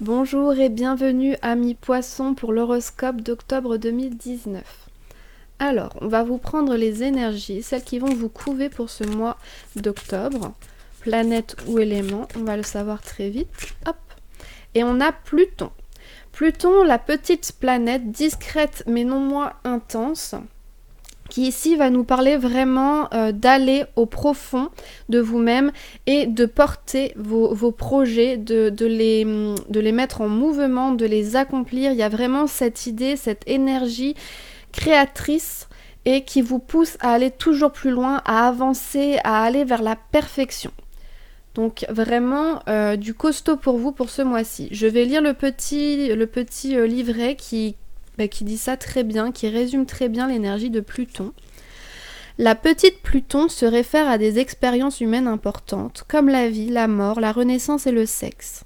Bonjour et bienvenue amis poissons pour l'horoscope d'octobre 2019. Alors, on va vous prendre les énergies, celles qui vont vous couver pour ce mois d'octobre. Planète ou élément, on va le savoir très vite. Hop. Et on a Pluton. Pluton, la petite planète discrète mais non moins intense, qui ici va nous parler vraiment d'aller au profond de vous-même et de porter vos projets, de les mettre en mouvement, de les accomplir. Il y a vraiment cette idée, cette énergie créatrice et qui vous pousse à aller toujours plus loin, à avancer, à aller vers la perfection. Donc vraiment du costaud pour vous pour ce mois-ci. Je vais lire le petit livret qui dit ça très bien, qui résume très bien l'énergie de Pluton. La petite Pluton se réfère à des expériences humaines importantes, comme la vie, la mort, la renaissance et le sexe.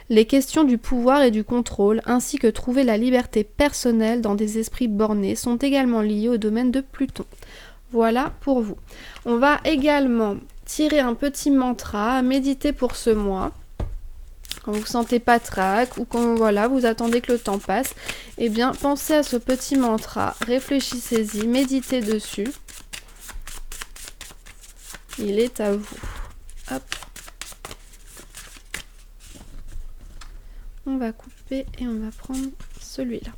Les questions du pouvoir et du contrôle, ainsi que trouver la liberté personnelle dans des esprits bornés, sont également liées au domaine de Pluton. Voilà pour vous. On va également tirer un petit mantra à méditer pour ce mois. Quand vous ne sentez pas trac ou quand vous attendez que le temps passe, eh bien pensez à ce petit mantra, réfléchissez-y, méditez dessus. Il est à vous. Hop. On va couper et on va prendre celui-là.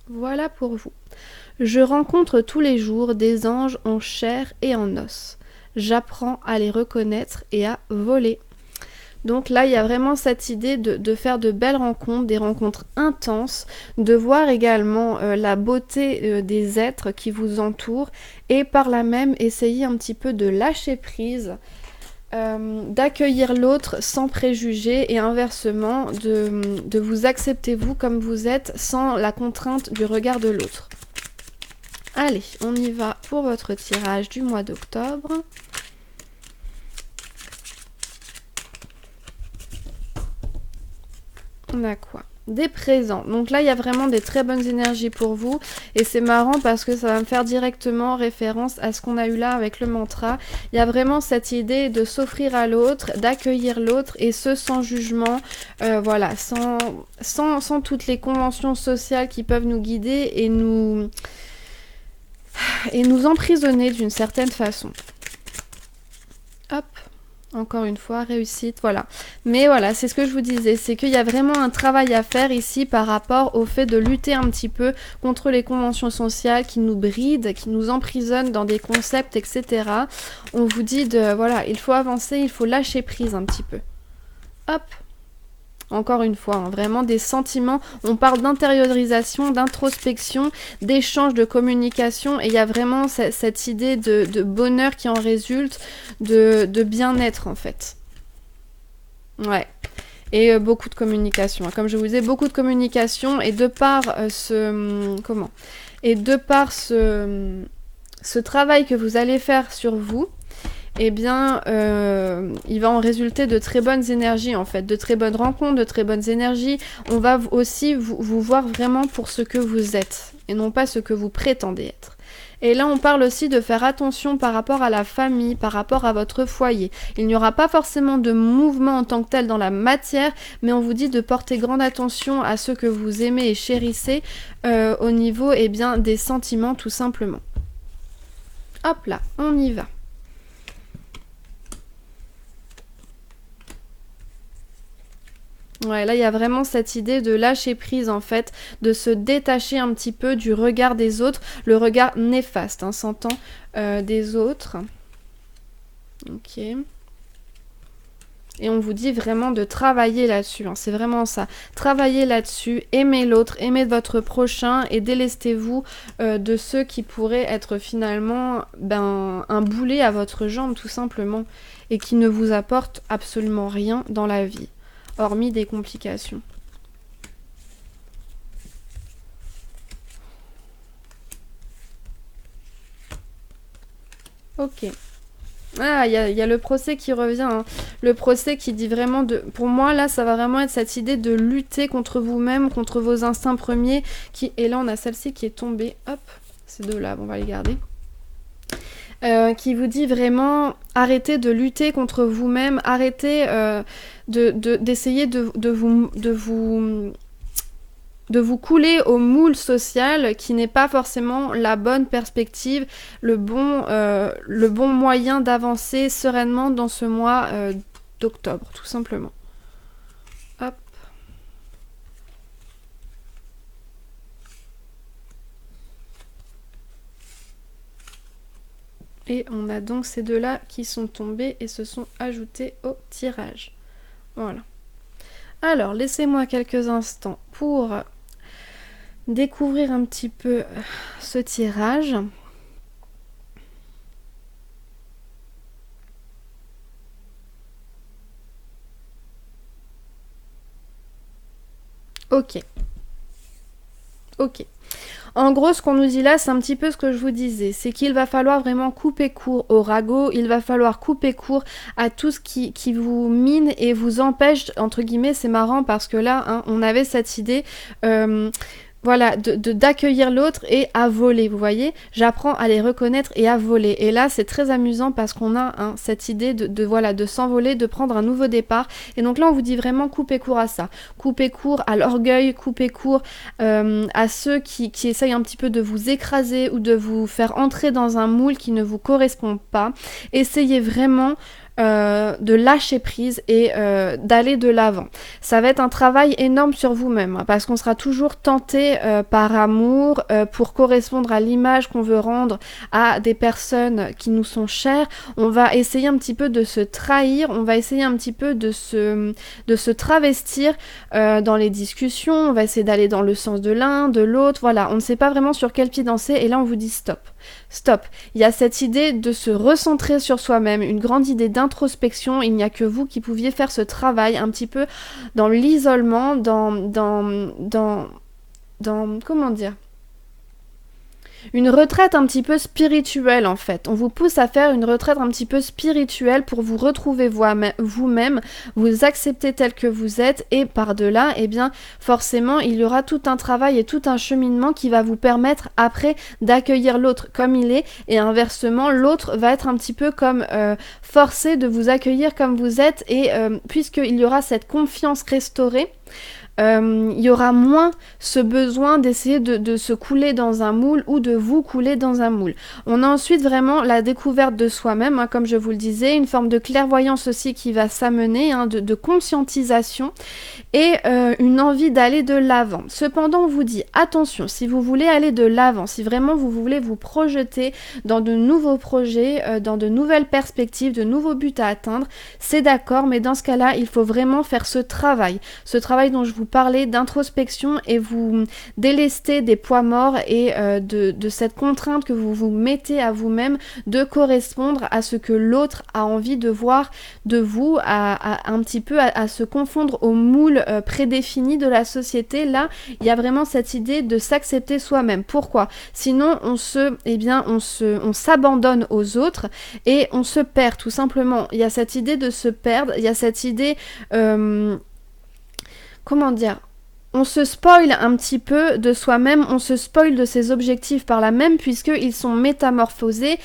Voilà pour vous. Je rencontre tous les jours des anges en chair et en os. J'apprends à les reconnaître et à voler. Donc là, il y a vraiment cette idée de faire de belles rencontres, des rencontres intenses, de voir également la beauté des êtres qui vous entourent et par là même essayer un petit peu de lâcher prise, d'accueillir l'autre sans préjugés et inversement de vous accepter vous comme vous êtes sans la contrainte du regard de l'autre. Allez, on y va pour votre tirage du mois d'octobre. On a quoi? Des présents. Donc là, il y a vraiment des très bonnes énergies pour vous. Et c'est marrant parce que ça va me faire directement référence à ce qu'on a eu là avec le mantra. Il y a vraiment cette idée de s'offrir à l'autre, d'accueillir l'autre, et ce sans jugement, sans toutes les conventions sociales qui peuvent nous guider et nous emprisonner d'une certaine façon. Hop. Encore une fois, réussite, voilà. Mais voilà, c'est ce que je vous disais, c'est qu'il y a vraiment un travail à faire ici par rapport au fait de lutter un petit peu contre les conventions sociales qui nous brident, qui nous emprisonnent dans des concepts, etc. On vous dit il faut avancer, il faut lâcher prise un petit peu. Hop. Encore une fois, vraiment des sentiments, on parle d'intériorisation, d'introspection, d'échange, de communication, et il y a vraiment cette idée de bonheur qui en résulte, de bien-être en fait. Ouais. Et beaucoup de communication. Comme je vous disais, beaucoup de communication, et de par ce travail que vous allez faire sur vous, eh bien, il va en résulter de très bonnes énergies, en fait, de très bonnes rencontres, de très bonnes énergies. On va aussi vous voir vraiment pour ce que vous êtes, et non pas ce que vous prétendez être. Et là, on parle aussi de faire attention par rapport à la famille, par rapport à votre foyer. Il n'y aura pas forcément de mouvement en tant que tel dans la matière, mais on vous dit de porter grande attention à ceux que vous aimez et chérissez au niveau, des sentiments, tout simplement. Hop là, on y va. Ouais, là, il y a vraiment cette idée de lâcher prise, en fait, de se détacher un petit peu du regard des autres, le regard néfaste, s'entend, des autres. Ok. Et on vous dit vraiment de travailler là-dessus, c'est vraiment ça. Travaillez là-dessus, aimez l'autre, aimez votre prochain et délestez-vous de ceux qui pourraient être finalement un boulet à votre jambe, tout simplement, et qui ne vous apportent absolument rien dans la vie. Hormis des complications. Ok. Ah, il y a le procès qui revient. Le procès qui dit vraiment de... Pour moi, là, ça va vraiment être cette idée de lutter contre vous-même, contre vos instincts premiers. Et là, on a celle-ci qui est tombée. Hop, ces deux-là, on va les garder. Qui vous dit vraiment arrêtez de lutter contre vous-même, arrêtez d'essayer de vous couler au moule social qui n'est pas forcément la bonne perspective, le bon moyen d'avancer sereinement dans ce mois d'octobre, tout simplement. Hop. Et on a donc ces deux-là qui sont tombés et se sont ajoutés au tirage. Voilà. Alors, laissez-moi quelques instants pour découvrir un petit peu ce tirage. Ok. En gros, ce qu'on nous dit là, c'est un petit peu ce que je vous disais. C'est qu'il va falloir vraiment couper court au ragot. Il va falloir couper court à tout ce qui vous mine et vous empêche, entre guillemets, c'est marrant parce que là, hein, on avait cette idée... voilà, d'accueillir l'autre et à voler, vous voyez. J'apprends à les reconnaître et à voler. Et là, c'est très amusant parce qu'on a cette idée de s'envoler, de prendre un nouveau départ. Et donc là, on vous dit vraiment couper court à ça. Couper court à l'orgueil, couper court à ceux qui essayent un petit peu de vous écraser ou de vous faire entrer dans un moule qui ne vous correspond pas. Essayez vraiment... de lâcher prise et d'aller de l'avant. Ça va être un travail énorme sur vous-même hein, parce qu'on sera toujours tenté par amour pour correspondre à l'image qu'on veut rendre à des personnes qui nous sont chères. On va essayer un petit peu de se trahir, on va essayer un petit peu de se travestir dans les discussions, on va essayer d'aller dans le sens de l'un, de l'autre, voilà, on ne sait pas vraiment sur quel pied danser et là on vous dit stop. Stop. Il y a cette idée de se recentrer sur soi-même, une grande idée d'introspection. Il n'y a que vous qui pouviez faire ce travail un petit peu dans l'isolement, comment dire ? Une retraite un petit peu spirituelle en fait. On vous pousse à faire une retraite un petit peu spirituelle pour vous retrouver vous-même, vous accepter tel que vous êtes et par-delà, eh bien forcément il y aura tout un travail et tout un cheminement qui va vous permettre après d'accueillir l'autre comme il est et inversement l'autre va être un petit peu comme forcé de vous accueillir comme vous êtes et puisqu'il y aura cette confiance restaurée, il y aura moins ce besoin d'essayer de se couler dans un moule ou de vous couler dans un moule. On a ensuite vraiment la découverte de soi-même, hein, comme je vous le disais, une forme de clairvoyance aussi qui va s'amener, hein, de conscientisation et une envie d'aller de l'avant. Cependant, on vous dit, attention, si vous voulez aller de l'avant, si vraiment vous voulez vous projeter dans de nouveaux projets, dans de nouvelles perspectives, de nouveaux buts à atteindre, c'est d'accord, mais dans ce cas-là, il faut vraiment faire ce travail dont je vous parlais d'introspection et vous délester des poids morts et de cette contrainte que vous vous mettez à vous-même de correspondre à ce que l'autre a envie de voir de vous, un petit peu à se confondre au moule prédéfini de la société. Là, il y a vraiment cette idée de s'accepter soi-même. Pourquoi ? Sinon, on s'abandonne aux autres et on se perd tout simplement. Il y a cette idée de se perdre, il y a cette idée... comment dire, on se spoil un petit peu de soi-même, on se spoil de ses objectifs par là même puisqu'ils sont métamorphosés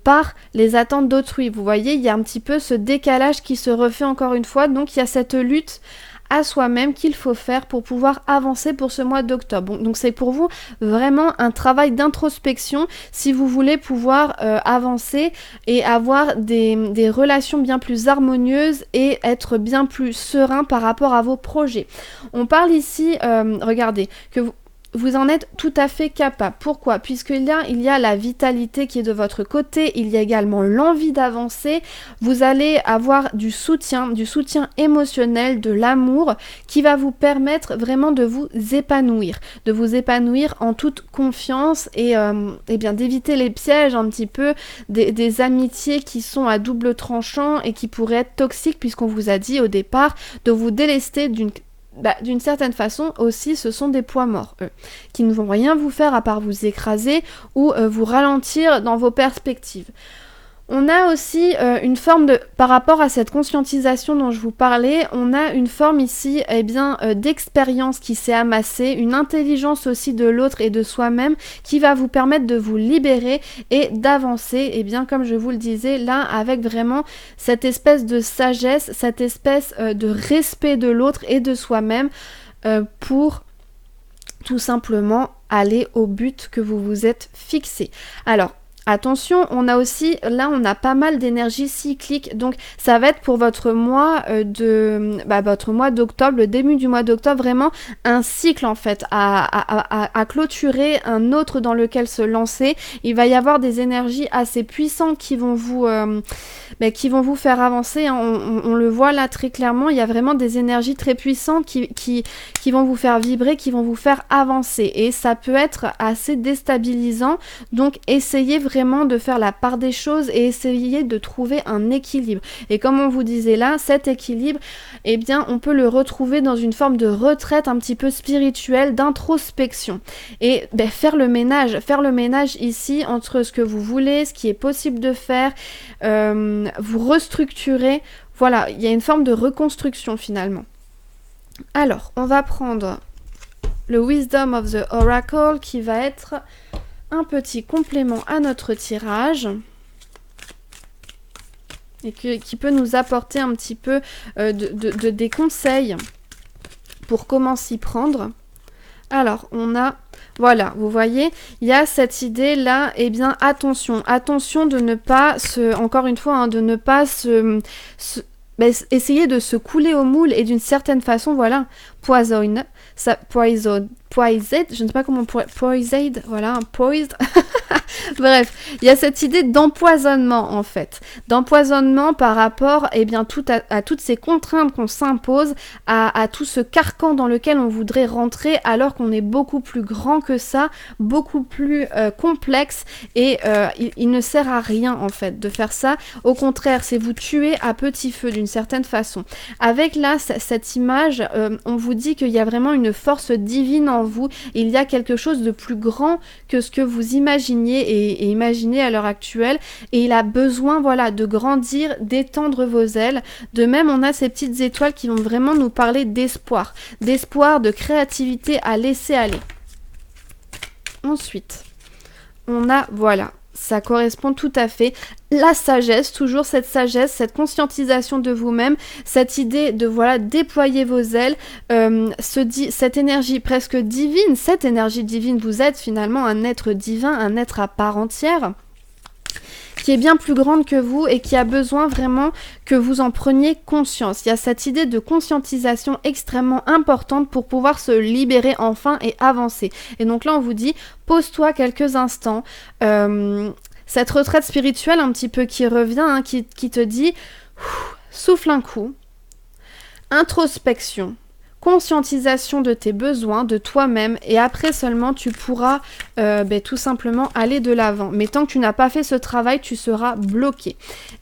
par les attentes d'autrui. Vous voyez, il y a un petit peu ce décalage qui se refait encore une fois, donc il y a cette lutte à soi-même qu'il faut faire pour pouvoir avancer pour ce mois d'octobre. Donc c'est pour vous vraiment un travail d'introspection si vous voulez pouvoir avancer et avoir des relations bien plus harmonieuses et être bien plus serein par rapport à vos projets. On parle ici, regardez, que vous en êtes tout à fait capable. Pourquoi ? Puisqu'il y a la vitalité qui est de votre côté, il y a également l'envie d'avancer, vous allez avoir du soutien émotionnel, de l'amour qui va vous permettre vraiment de vous épanouir en toute confiance et bien d'éviter les pièges un petit peu des amitiés qui sont à double tranchant et qui pourraient être toxiques puisqu'on vous a dit au départ de vous délester d'une certaine façon aussi, ce sont des poids morts, eux, qui ne vont rien vous faire à part vous écraser ou vous ralentir dans vos perspectives. On a aussi une forme de, par rapport à cette conscientisation dont je vous parlais, on a une forme ici d'expérience qui s'est amassée, une intelligence aussi de l'autre et de soi-même qui va vous permettre de vous libérer et d'avancer, comme je vous le disais, là avec vraiment cette espèce de sagesse, cette espèce de respect de l'autre et de soi-même pour tout simplement aller au but que vous vous êtes fixé. Alors, attention, on a aussi, là on a pas mal d'énergie cyclique, donc ça va être pour votre mois votre mois d'octobre, le début du mois d'octobre, vraiment un cycle en fait à clôturer, un autre dans lequel se lancer. Il va y avoir des énergies assez puissantes qui vont vous faire avancer, hein. On le voit là très clairement, il y a vraiment des énergies très puissantes qui vont vous faire vibrer, qui vont vous faire avancer, et ça peut être assez déstabilisant, donc essayez vraiment de faire la part des choses et essayez de trouver un équilibre. Et comme on vous disait là, cet équilibre, on peut le retrouver dans une forme de retraite un petit peu spirituelle, d'introspection, et faire le ménage ici entre ce que vous voulez, ce qui est possible de faire, vous restructurer, voilà, il y a une forme de reconstruction finalement. Alors, on va prendre le Wisdom of the Oracle qui va être un petit complément à notre tirage et qui peut nous apporter un petit peu des conseils pour comment s'y prendre. Alors, on a, voilà, vous voyez, il y a cette idée là, attention de ne pas encore une fois, de ne pas essayer de se couler au moule et d'une certaine façon, voilà, poisoned, je ne sais pas comment poisoned, voilà, poised. Bref, il y a cette idée d'empoisonnement en fait, d'empoisonnement par rapport à toutes ces contraintes qu'on s'impose, à tout ce carcan dans lequel on voudrait rentrer alors qu'on est beaucoup plus grand que ça, beaucoup plus complexe, et il ne sert à rien en fait de faire ça. Au contraire, c'est vous tuer à petit feu d'une certaine façon. Avec là cette image, on vous dit qu'il y a vraiment une force divine en vous, il y a quelque chose de plus grand que ce que vous imaginiez et imaginez à l'heure actuelle, et il a besoin, voilà, de grandir, d'étendre vos ailes. De même, on a ces petites étoiles qui vont vraiment nous parler d'espoir, de créativité à laisser aller. Ensuite, on a, voilà, ça correspond tout à fait, la sagesse, toujours cette sagesse, cette conscientisation de vous-même, cette idée de, voilà, déployer vos ailes, cette énergie presque divine, cette énergie divine, vous êtes finalement un être divin, un être à part entière, qui est bien plus grande que vous et qui a besoin vraiment que vous en preniez conscience. Il y a cette idée de conscientisation extrêmement importante pour pouvoir se libérer enfin et avancer. Et donc là, on vous dit, pose-toi quelques instants, cette retraite spirituelle un petit peu qui revient, hein, qui te dit, souffle un coup, introspection, conscientisation de tes besoins, de toi-même, et après seulement tu pourras tout simplement aller de l'avant. Mais tant que tu n'as pas fait ce travail, tu seras bloqué.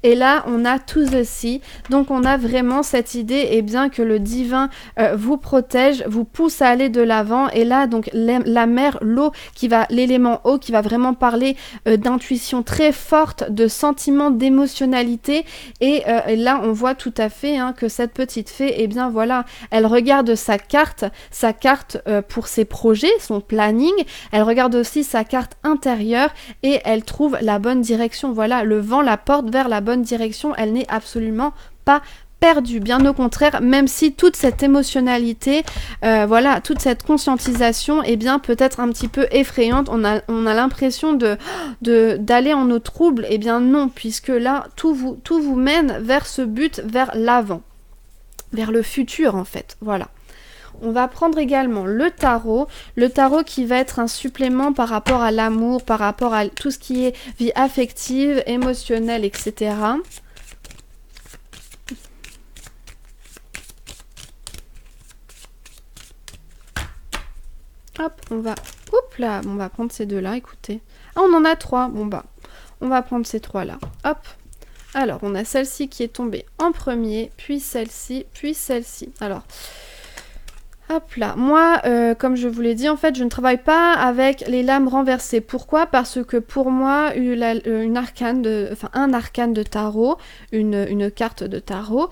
Et là, on a To the Sea, donc on a vraiment cette idée que le divin vous protège, vous pousse à aller de l'avant, et là, donc la mer, l'eau, l'élément eau qui va vraiment parler d'intuition très forte, de sentiments, d'émotionnalité, et là, on voit tout à fait que cette petite fée, voilà, elle regarde sa carte pour ses projets, son planning, elle regarde aussi sa carte intérieure et elle trouve la bonne direction. Voilà, le vent la porte vers la bonne direction, elle n'est absolument pas perdue, bien au contraire, même si toute cette émotionnalité, toute cette conscientisation peut être un petit peu effrayante, on a l'impression d'aller en eau trouble, non, puisque là, tout vous mène vers ce but, vers l'avant, vers le futur en fait, voilà. On va prendre également le tarot qui va être un supplément par rapport à l'amour, par rapport à tout ce qui est vie affective, émotionnelle, etc. Hop, on va prendre ces deux-là, écoutez. Ah, on en a 3, on va prendre ces 3-là, hop. Alors, on a celle-ci qui est tombée en premier, puis celle-ci, puis celle-ci. Hop là, moi, comme je vous l'ai dit, en fait, je ne travaille pas avec les lames renversées. Pourquoi? Parce que pour moi, un arcane de tarot, une carte de tarot,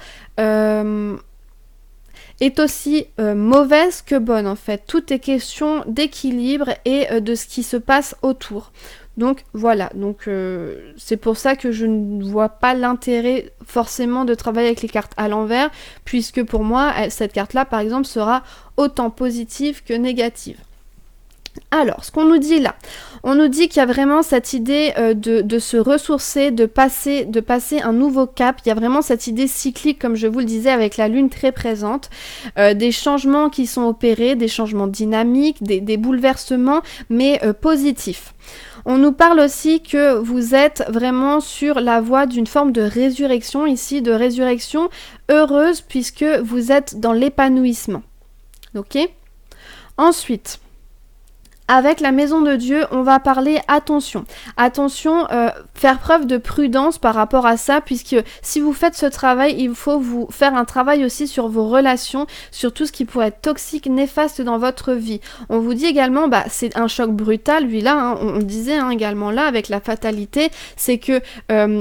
est aussi mauvaise que bonne, en fait. Tout est question d'équilibre et de ce qui se passe autour. Donc voilà, c'est pour ça que je ne vois pas l'intérêt forcément de travailler avec les cartes à l'envers, puisque pour moi, cette carte-là, par exemple, sera autant positive que négative. Alors, ce qu'on nous dit là, on nous dit qu'il y a vraiment cette idée de se ressourcer, de passer un nouveau cap. Il y a vraiment cette idée cyclique, comme je vous le disais, avec la lune très présente, des changements qui sont opérés, des changements dynamiques, des bouleversements, mais positifs. On nous parle aussi que vous êtes vraiment sur la voie d'une forme de résurrection ici, de résurrection heureuse, puisque vous êtes dans l'épanouissement. Ok ? Ensuite, avec la maison de Dieu, on va parler attention. Attention, faire preuve de prudence par rapport à ça, puisque si vous faites ce travail, il faut vous faire un travail aussi sur vos relations, sur tout ce qui pourrait être toxique, néfaste dans votre vie. On vous dit également, c'est un choc brutal, lui là, hein, on disait également là, avec la fatalité, c'est que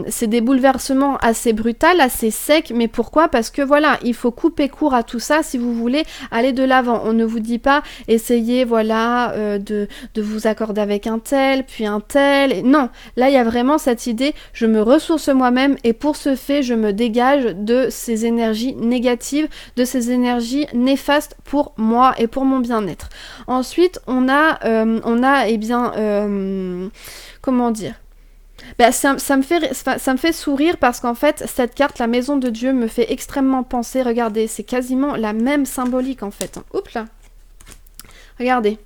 c'est des bouleversements assez brutals, assez secs, mais pourquoi? Parce que voilà, il faut couper court à tout ça si vous voulez aller de l'avant. On ne vous dit pas, essayez, voilà, de vous accorder avec un tel, puis un tel. Non, là il y a vraiment cette idée, je me ressource moi-même et pour ce fait, je me dégage de ces énergies négatives, de ces énergies néfastes pour moi et pour mon bien-être. Ensuite, on a comment dire? Ça me fait sourire parce qu'en fait, cette carte, la maison de Dieu, me fait extrêmement penser. Regardez, c'est quasiment la même symbolique en fait. Oups là. Regardez.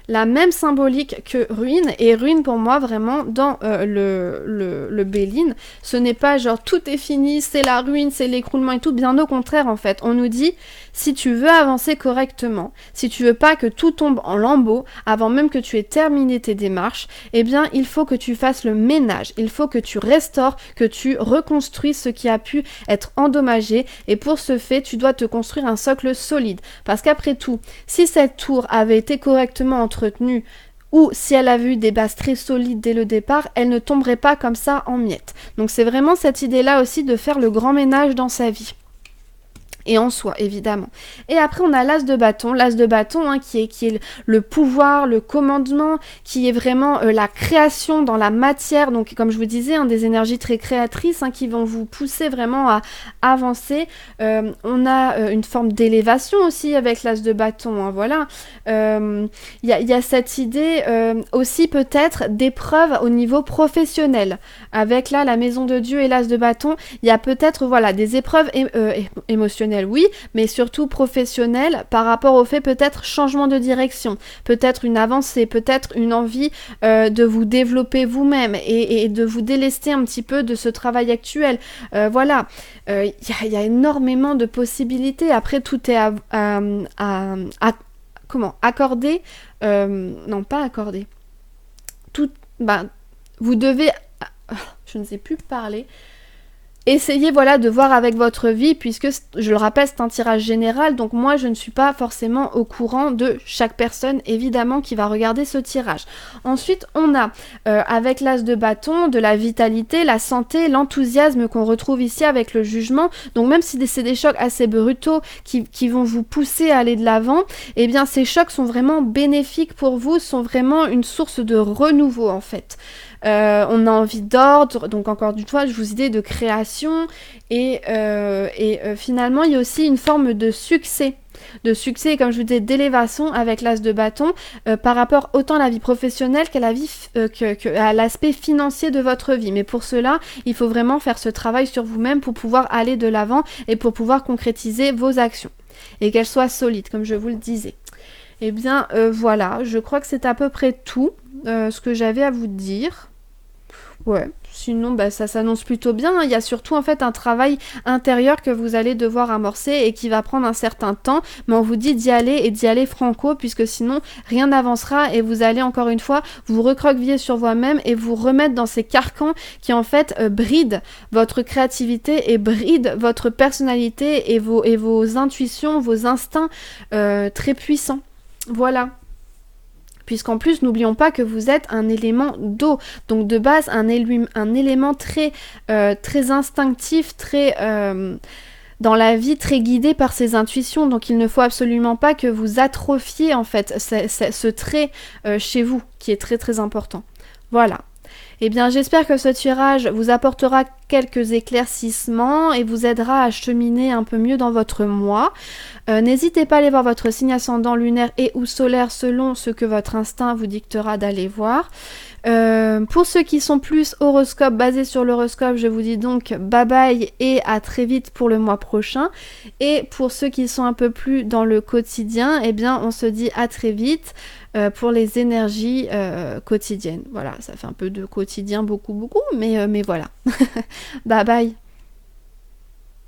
La même symbolique que ruine, et ruine pour moi vraiment dans le Béline, ce n'est pas genre tout est fini, c'est la ruine, c'est l'écroulement et tout, bien au contraire en fait, on nous dit si tu veux avancer correctement, si tu veux pas que tout tombe en lambeaux avant même que tu aies terminé tes démarches, eh bien il faut que tu fasses le ménage, il faut que tu restaures, que tu reconstruises ce qui a pu être endommagé, et pour ce fait tu dois te construire un socle solide, parce qu'après tout, si cette tour avait été correctement entretenue, ou si elle avait eu des bases très solides dès le départ, elle ne tomberait pas comme ça en miettes. Donc c'est vraiment cette idée-là aussi de faire le grand ménage dans sa vie. Et en soi, évidemment. Et après, on a l'as de bâton, qui est le pouvoir, le commandement, qui est vraiment la création dans la matière. Donc, comme je vous disais, des énergies très créatrices qui vont vous pousser vraiment à avancer. On a une forme d'élévation aussi avec l'as de bâton. Voilà. Il y a cette idée aussi peut-être d'épreuve au niveau professionnel. Avec là, la maison de Dieu et l'as de bâton, il y a peut-être des épreuves émotionnelles. Oui, mais surtout professionnel par rapport au fait peut-être changement de direction, peut-être une avancée, peut-être une envie de vous développer vous-même et de vous délester un petit peu de ce travail actuel. Voilà, il y a énormément de possibilités. Après, tout est accordé, non pas accordé. Tout, vous devez, je ne sais plus parler. Essayez de voir avec votre vie, puisque je le rappelle, c'est un tirage général, donc moi je ne suis pas forcément au courant de chaque personne évidemment qui va regarder ce tirage. Ensuite on a avec l'as de bâton de la vitalité, la santé, l'enthousiasme qu'on retrouve ici avec le jugement, donc même si c'est des chocs assez brutaux qui vont vous pousser à aller de l'avant, eh bien ces chocs sont vraiment bénéfiques pour vous, sont vraiment une source de renouveau en fait. On a envie d'ordre, donc encore une fois, je vous disais de création et finalement il y a aussi une forme de succès, comme je vous disais, d'élévation avec l'as de bâton par rapport autant à la vie professionnelle qu'à la vie qu'à l'aspect financier de votre vie. Mais pour cela, il faut vraiment faire ce travail sur vous-même pour pouvoir aller de l'avant et pour pouvoir concrétiser vos actions et qu'elles soient solides, comme je vous le disais. Eh bien voilà, je crois que c'est à peu près tout ce que j'avais à vous dire. Ouais, sinon, bah, ça s'annonce plutôt bien. Il y a surtout en fait un travail intérieur que vous allez devoir amorcer et qui va prendre un certain temps. Mais on vous dit d'y aller et d'y aller franco, puisque sinon rien n'avancera et vous allez encore une fois vous recroqueviller sur vous-même et vous remettre dans ces carcans qui en fait brident votre créativité et brident votre personnalité et vos intuitions, vos instincts très puissants. Voilà. Puisqu'en plus, n'oublions pas que vous êtes un élément d'eau. Donc de base, un élément très, très instinctif, très... dans la vie, très guidé par ses intuitions. Donc il ne faut absolument pas que vous atrophiez en fait ce trait chez vous, qui est très très important. Voilà. Eh bien, j'espère que ce tirage vous apportera quelques éclaircissements et vous aidera à cheminer un peu mieux dans votre mois. N'hésitez pas à aller voir votre signe ascendant lunaire et ou solaire selon ce que votre instinct vous dictera d'aller voir. Pour ceux qui sont plus horoscope, basés sur l'horoscope, je vous dis donc bye bye et à très vite pour le mois prochain. Et pour ceux qui sont un peu plus dans le quotidien, eh bien on se dit à très vite pour les énergies quotidiennes. Voilà, ça fait un peu de quotidien, beaucoup, mais voilà. Bye bye.